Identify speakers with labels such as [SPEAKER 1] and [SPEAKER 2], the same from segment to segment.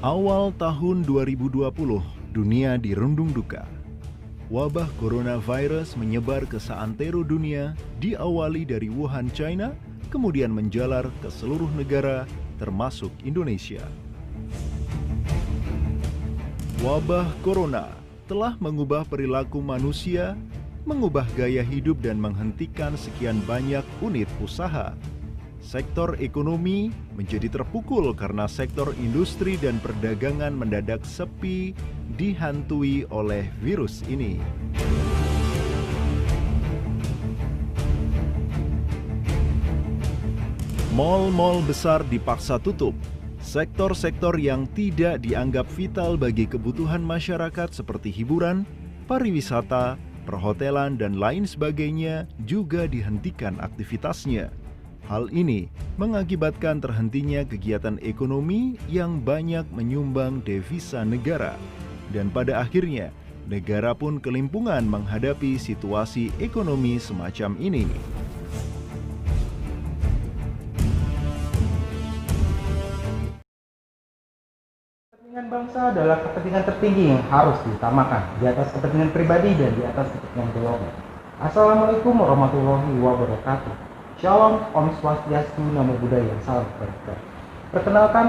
[SPEAKER 1] Awal tahun 2020, dunia dirundung duka. Wabah coronavirus menyebar ke seantero dunia, diawali dari Wuhan, China, kemudian menjalar ke seluruh negara, termasuk Indonesia. Wabah corona telah mengubah perilaku manusia, mengubah gaya hidup dan menghentikan sekian banyak unit usaha. Sektor ekonomi menjadi terpukul karena sektor industri dan perdagangan mendadak sepi, dihantui oleh virus ini. Mal-mal besar dipaksa tutup. Sektor-sektor yang tidak dianggap vital bagi kebutuhan masyarakat seperti hiburan, pariwisata, perhotelan, dan lain sebagainya juga dihentikan aktivitasnya. Hal ini mengakibatkan terhentinya kegiatan ekonomi yang banyak menyumbang devisa negara. Dan pada akhirnya, negara pun kelimpungan menghadapi situasi ekonomi semacam ini.
[SPEAKER 2] Kepentingan bangsa adalah kepentingan tertinggi yang harus diutamakan di atas kepentingan pribadi dan di atas kepentingan golongan. Assalamualaikum warahmatullahi wabarakatuh. Shalom, Om Swastiastu, Namo Buddhaya, salam kebajikan. Perkenalkan,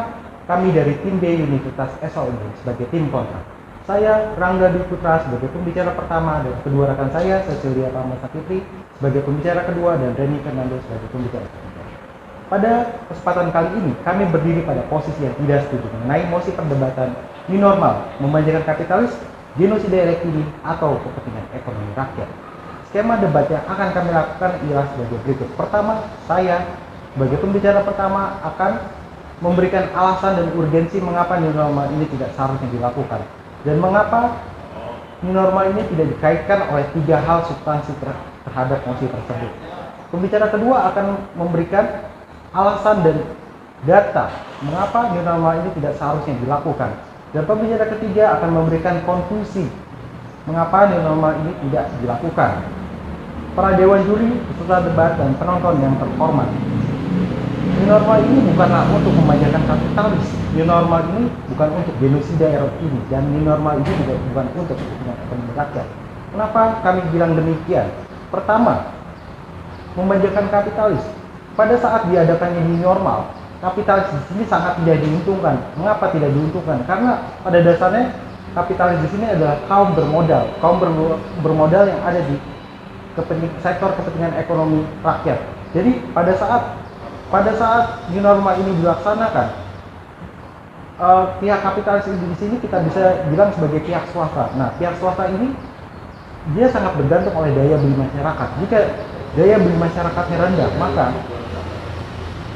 [SPEAKER 2] kami dari tim B Universitas SOU sebagai tim kontra. Saya Rangga Dwi Putra sebagai pembicara pertama dan kedua rekan saya Cecilia Pamasakitri sebagai pembicara kedua dan Reni Fernando sebagai pembicara ketiga. Pada kesempatan kali ini, kami berdiri pada posisi yang tidak setuju mengenai mosi perdebatan new normal, memanjakan kapitalis, genosida elektrik, atau kepentingan ekonomi rakyat. Skema debat yang akan kami lakukan ialah sebagai berikut. Pertama, saya sebagai pembicara pertama akan memberikan alasan dan urgensi mengapa new normal ini tidak seharusnya dilakukan dan mengapa new normal ini tidak dikaitkan oleh tiga hal substansi terhadap mosi tersebut. Pembicara kedua akan memberikan alasan dan data mengapa new normal ini tidak seharusnya dilakukan, dan pembicara ketiga akan memberikan konklusi mengapa new normal ini tidak dilakukan. Para dewan juri, peserta debat, dan penonton yang terhormat, new normal ini bukanlah untuk memanjakan kapitalis. New normal ini bukan untuk genosida era ini, dan new normal ini juga bukan untuk kepentingan ekonomi rakyat. Kenapa kami bilang demikian? Pertama, memanjakan kapitalis. Pada saat diadakannya new normal, kapitalis di sini sangat tidak diuntungkan. Mengapa tidak diuntungkan? Karena pada dasarnya kapitalis di sini adalah kaum bermodal yang ada di sektor kepentingan ekonomi rakyat. Jadi pada saat new normal ini dilaksanakan, pihak kapitalis di sini kita bisa bilang sebagai pihak swasta. Nah, pihak swasta ini dia sangat bergantung oleh daya beli masyarakat. Jika daya beli masyarakatnya rendah, maka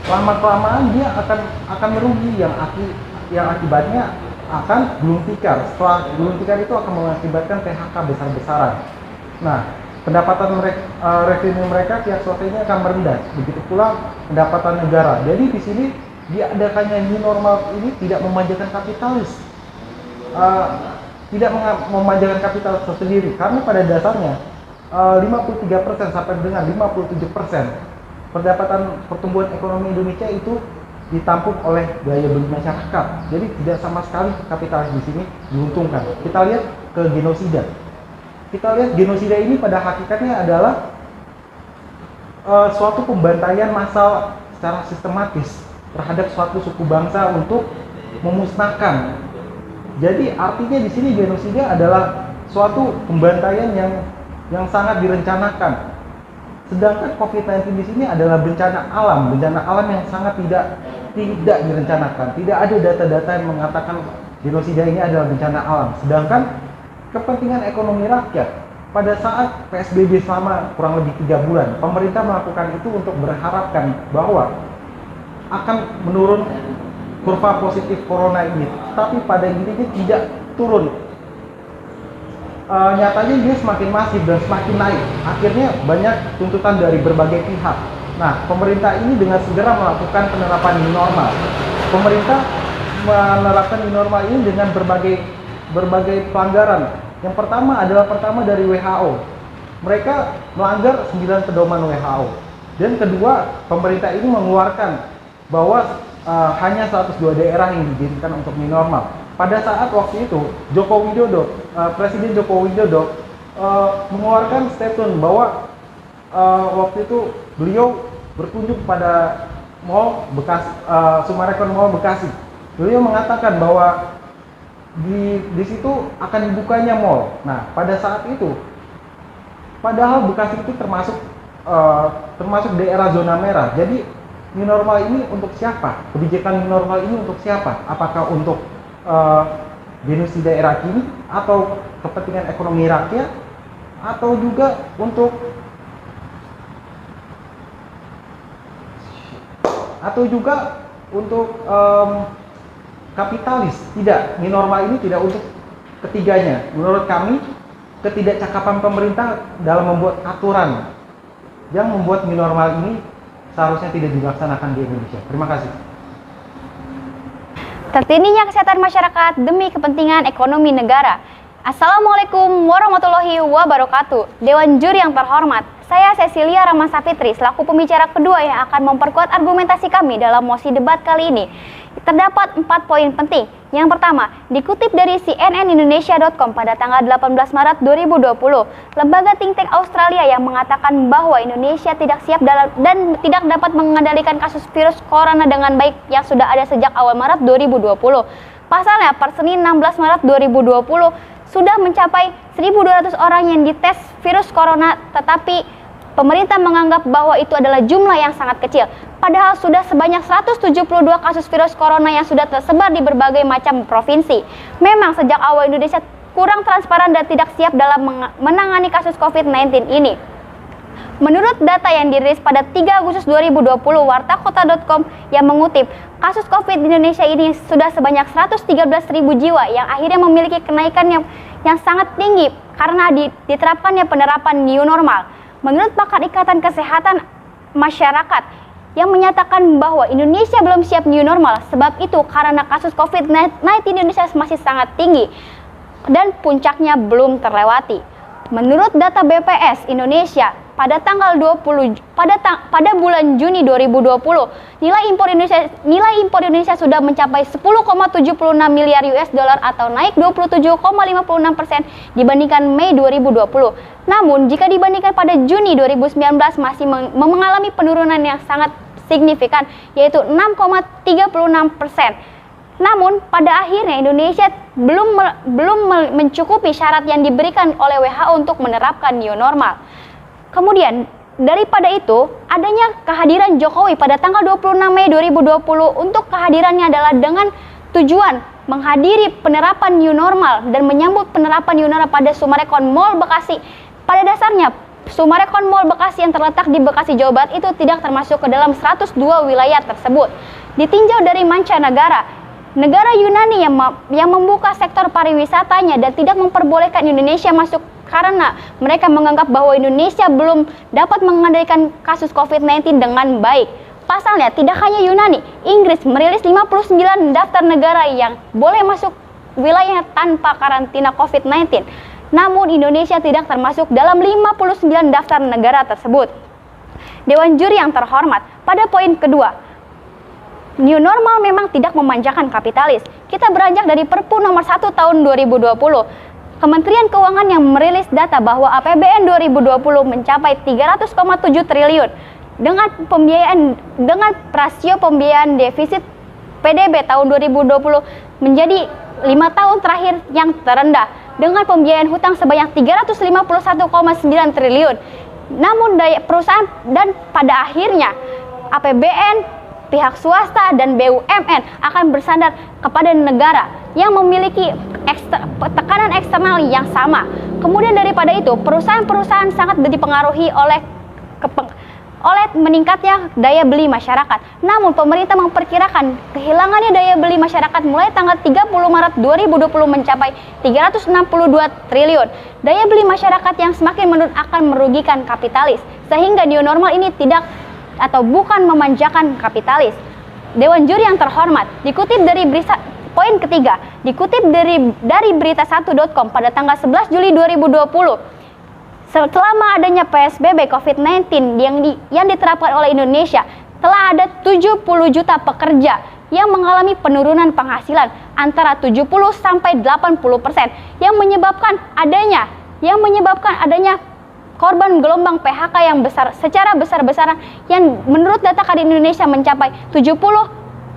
[SPEAKER 2] lama-kelamaan dia akan merugi yang akibatnya akan gulung tikar. Setelah gulung tikar itu akan mengakibatkan PHK besar-besaran. Nah, pendapatan revenue mereka pihak swasta ini akan merendah. Begitu pula pendapatan negara. Jadi di sini diadakannya new normal ini tidak memanjakan kapitalis, tidak memanjakan kapitalis tersendiri, karena pada dasarnya 53% sampai dengan 57% pendapatan pertumbuhan ekonomi Indonesia itu ditampung oleh daya beli masyarakat. Jadi tidak sama sekali kapitalis di sini diuntungkan. Kita lihat ke genosida. Kita lihat genosida ini pada hakikatnya adalah suatu pembantaian massal secara sistematis terhadap suatu suku bangsa untuk memusnahkan. Jadi artinya di sini genosida adalah suatu pembantaian yang sangat direncanakan. Sedangkan COVID-19 di sini adalah bencana alam yang sangat tidak direncanakan. Tidak ada data-data yang mengatakan genosida ini adalah bencana alam. Sedangkan kepentingan ekonomi rakyat, pada saat PSBB selama kurang lebih 3 bulan, pemerintah melakukan itu untuk berharapkan bahwa akan menurun kurva positif corona ini, tapi pada intinya tidak turun. Nyatanya dia semakin masif dan semakin naik. Akhirnya banyak tuntutan dari berbagai pihak. Nah, pemerintah ini dengan segera melakukan penerapan new normal. Pemerintah menerapkan new normal ini dengan berbagai pelanggaran. Yang pertama adalah dari WHO. Mereka melanggar 9 pedoman WHO. Dan kedua, pemerintah ini mengeluarkan bahwa hanya 102 daerah yang diizinkan untuk new normal. Pada saat waktu itu Presiden Joko Widodo mengeluarkan statement bahwa waktu itu beliau berkunjung pada Mall Bekasi, Summarecon Mall Bekasi. Beliau mengatakan bahwa di situ akan dibukanya mall. Nah, pada saat itu, padahal Bekasi itu termasuk daerah zona merah. Jadi new normal ini untuk siapa? Kebijakan new normal ini untuk siapa? Apakah untuk genosida era kini, atau kepentingan ekonomi rakyat, atau juga untuk kapitalis? Tidak, new normal ini tidak untuk ketiganya. Menurut kami, ketidakcakapan pemerintah dalam membuat aturan yang membuat new normal ini seharusnya tidak dilaksanakan di Indonesia. Terima kasih.
[SPEAKER 3] Tertindihnya kesehatan masyarakat demi kepentingan ekonomi negara. Assalamualaikum warahmatullahi wabarakatuh. Dewan Juri yang terhormat, saya Cecilia Ramasafitri selaku pembicara kedua yang akan memperkuat argumentasi kami dalam mosi debat kali ini. Terdapat 4 poin penting. Yang pertama, dikutip dari cnnindonesia.com pada tanggal 18 Maret 2020, lembaga think tank Australia yang mengatakan bahwa Indonesia tidak siap dan tidak dapat mengendalikan kasus virus corona dengan baik yang sudah ada sejak awal Maret 2020. Pasalnya, per Senin 16 Maret 2020, sudah mencapai 1.200 orang yang dites virus corona, tetapi pemerintah menganggap bahwa itu adalah jumlah yang sangat kecil. Padahal sudah sebanyak 172 kasus virus corona yang sudah tersebar di berbagai macam provinsi. Memang sejak awal Indonesia kurang transparan dan tidak siap dalam menangani kasus COVID-19 ini. Menurut data yang dirilis pada 3 Agustus 2020 wartakota.com yang mengutip, kasus COVID di Indonesia ini sudah sebanyak 113.000 jiwa yang akhirnya memiliki kenaikan yang sangat tinggi karena diterapkannya penerapan new normal. Menurut pakar Ikatan Kesehatan Masyarakat yang menyatakan bahwa Indonesia belum siap new normal, sebab itu karena kasus COVID-19 di Indonesia masih sangat tinggi dan puncaknya belum terlewati. Menurut data BPS Indonesia, pada bulan Juni 2020, nilai impor Indonesia sudah mencapai 10,76 miliar US dollar atau naik 27,56% dibandingkan Mei 2020. Namun, jika dibandingkan pada Juni 2019 masih mengalami penurunan yang sangat signifikan, yaitu 6,36%. Namun, pada akhirnya Indonesia belum mencukupi syarat yang diberikan oleh WHO untuk menerapkan new normal. Kemudian, daripada itu, adanya kehadiran Jokowi pada tanggal 26 Mei 2020 untuk kehadirannya adalah dengan tujuan menghadiri penerapan new normal dan menyambut penerapan new normal pada Summarecon Mall Bekasi. Pada dasarnya, Summarecon Mall Bekasi yang terletak di Bekasi, Jawa Barat itu tidak termasuk ke dalam 102 wilayah tersebut. Ditinjau dari mancanegara, negara Yunani yang membuka sektor pariwisatanya dan tidak memperbolehkan Indonesia masuk karena mereka menganggap bahwa Indonesia belum dapat mengendalikan kasus COVID-19 dengan baik. Pasalnya, tidak hanya Yunani, Inggris merilis 59 daftar negara yang boleh masuk wilayah tanpa karantina COVID-19. Namun Indonesia tidak termasuk dalam 59 daftar negara tersebut. Dewan Juri yang terhormat, pada poin kedua, new normal memang tidak memanjakan kapitalis. Kita beranjak dari Perpu nomor 1 tahun 2020. Kementerian Keuangan yang merilis data bahwa APBN 2020 mencapai 300,7 triliun dengan rasio pembiayaan defisit PDB tahun 2020 menjadi 5 tahun terakhir yang terendah dengan pembiayaan hutang sebanyak 351,9 triliun. Namun perusahaan dan pada akhirnya APBN, pihak swasta dan BUMN akan bersandar kepada negara yang memiliki tekanan eksternal yang sama. Kemudian daripada itu, perusahaan-perusahaan sangat dipengaruhi oleh meningkatnya daya beli masyarakat. Namun pemerintah memperkirakan kehilangannya daya beli masyarakat mulai tanggal 30 Maret 2020 mencapai 362 triliun. Daya beli masyarakat yang semakin menurun akan merugikan kapitalis, sehingga new normal ini bukan memanjakan kapitalis. Dewan Juri yang terhormat, dikutip dari poin ketiga, dikutip dari berita1.com pada tanggal 11 Juli 2020. Selama adanya PSBB COVID-19 yang diterapkan oleh Indonesia, telah ada 70 juta pekerja yang mengalami penurunan penghasilan antara 70 sampai 80% yang menyebabkan adanya korban gelombang PHK yang besar secara besar-besaran yang menurut data Kadin Indonesia mencapai 70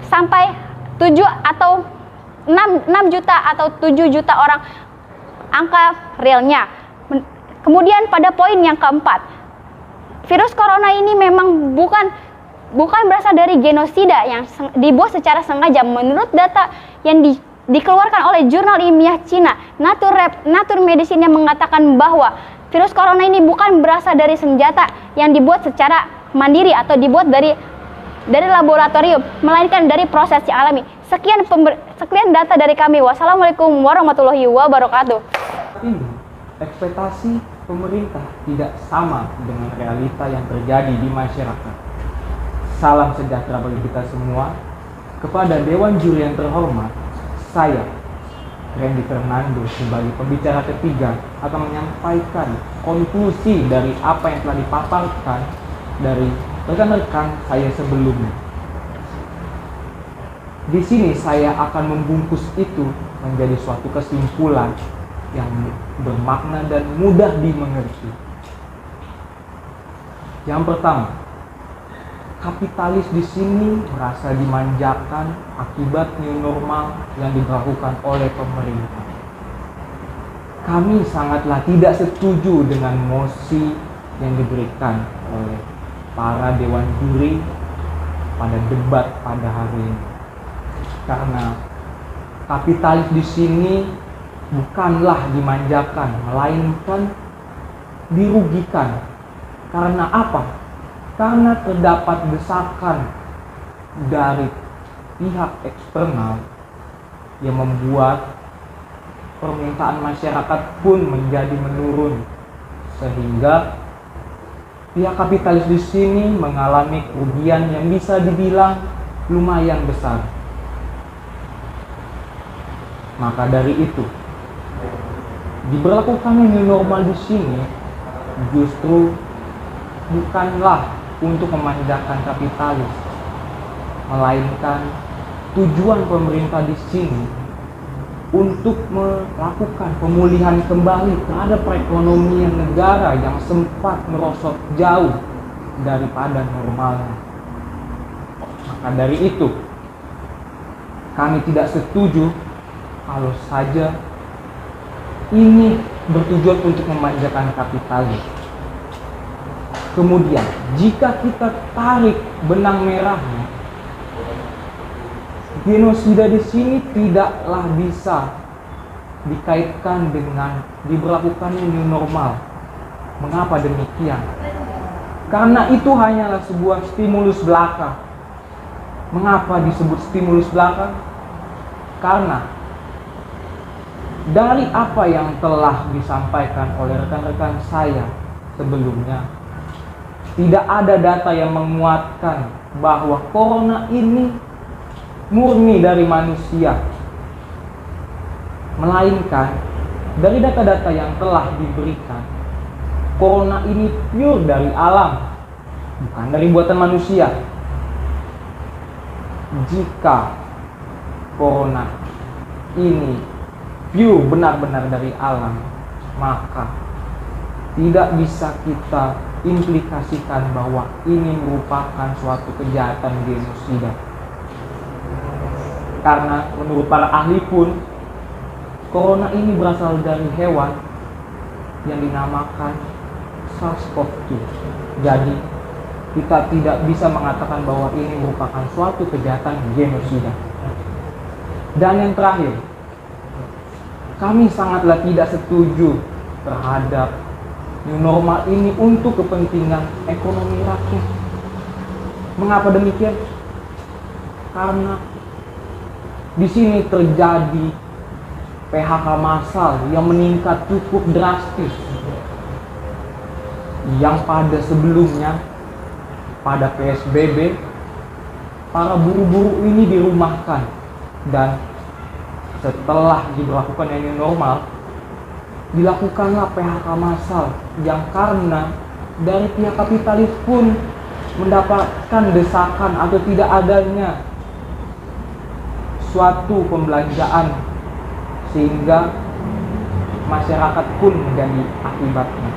[SPEAKER 3] sampai 7 atau 6 juta atau 7 juta orang angka realnya. Kemudian pada poin yang keempat, virus corona ini memang bukan berasal dari genosida yang dibuat secara sengaja. Menurut data yang dikeluarkan oleh jurnal ilmiah Cina, Nature Medicine yang mengatakan bahwa virus corona ini bukan berasal dari senjata yang dibuat secara mandiri atau dibuat dari laboratorium, melainkan dari proses yang alami. Sekian data dari kami. Wassalamualaikum warahmatullahi wabarakatuh.
[SPEAKER 2] Ini ekspektasi pemerintah tidak sama dengan realita yang terjadi di masyarakat. Salam sejahtera bagi kita semua. Kepada Dewan Juri yang terhormat, saya Randy Fernando sebagai pembicara ketiga akan menyampaikan konklusi dari apa yang telah dipaparkan dari rekan-rekan saya sebelumnya. Di sini saya akan membungkus itu menjadi suatu kesimpulan yang bermakna dan mudah dimengerti. Yang pertama, kapitalis di sini merasa dimanjakan akibat new normal yang diberlakukan oleh pemerintah. Kami sangatlah tidak setuju dengan mosi yang diberikan oleh para dewan juri pada debat pada hari ini. Karena kapitalis di sini bukanlah dimanjakan, melainkan dirugikan. Karena apa? Karena terdapat desakan dari pihak eksternal yang membuat permintaan masyarakat pun menjadi menurun, sehingga pihak kapitalis di sini mengalami kerugian yang bisa dibilang lumayan besar. Maka dari itu, diberlakukannya new normal di sini justru bukanlah untuk memanjakan kapitalis, melainkan tujuan pemerintah di sini untuk melakukan pemulihan kembali terhadap perekonomian negara yang sempat merosot jauh daripada normalnya. Maka dari itu, kami tidak setuju kalau saja ini bertujuan untuk memanjakan kapitalis. Kemudian, jika kita tarik benang merahnya, genosida di sini tidaklah bisa dikaitkan dengan diberlakukannya new normal. Mengapa demikian? Karena itu hanyalah sebuah stimulus belaka. Mengapa disebut stimulus belaka? Karena dari apa yang telah disampaikan oleh rekan-rekan saya sebelumnya, tidak ada data yang menguatkan bahwa corona ini murni dari manusia, melainkan dari data-data yang telah diberikan, corona ini pure dari alam, bukan dari buatan manusia. Jika corona ini pure benar-benar dari alam, maka tidak bisa kita implikasikan bahwa ini merupakan suatu kejahatan genosida. Karena menurut para ahli pun, corona ini berasal dari hewan yang dinamakan SARS-CoV-2. Jadi kita tidak bisa mengatakan bahwa ini merupakan suatu kejahatan genosida. Dan yang terakhir, kami sangatlah tidak setuju terhadap new normal ini untuk kepentingan ekonomi rakyat. Mengapa demikian? Karena di sini terjadi PHK massal yang meningkat cukup drastis. Yang pada sebelumnya, pada PSBB, para buruh-buruh ini dirumahkan, dan setelah diberlakukan new normal, dilakukanlah PHK massal yang karena dari pihak kapitalis pun mendapatkan desakan atau tidak adanya suatu pembelanjaan sehingga masyarakat pun menjadi akibatnya.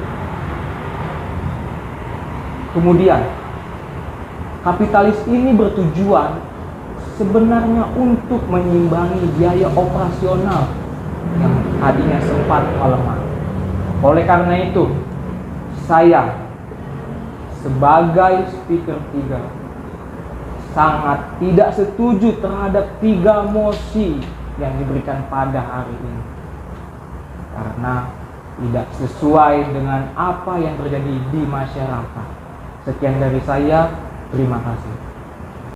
[SPEAKER 2] Kemudian, kapitalis ini bertujuan sebenarnya untuk menyimbangi biaya operasional yang tadinya sempat melemah. Oleh karena itu, saya sebagai speaker 3 sangat tidak setuju terhadap 3 mosi yang diberikan pada hari ini, karena tidak sesuai dengan apa yang terjadi di masyarakat. Sekian dari saya, terima kasih.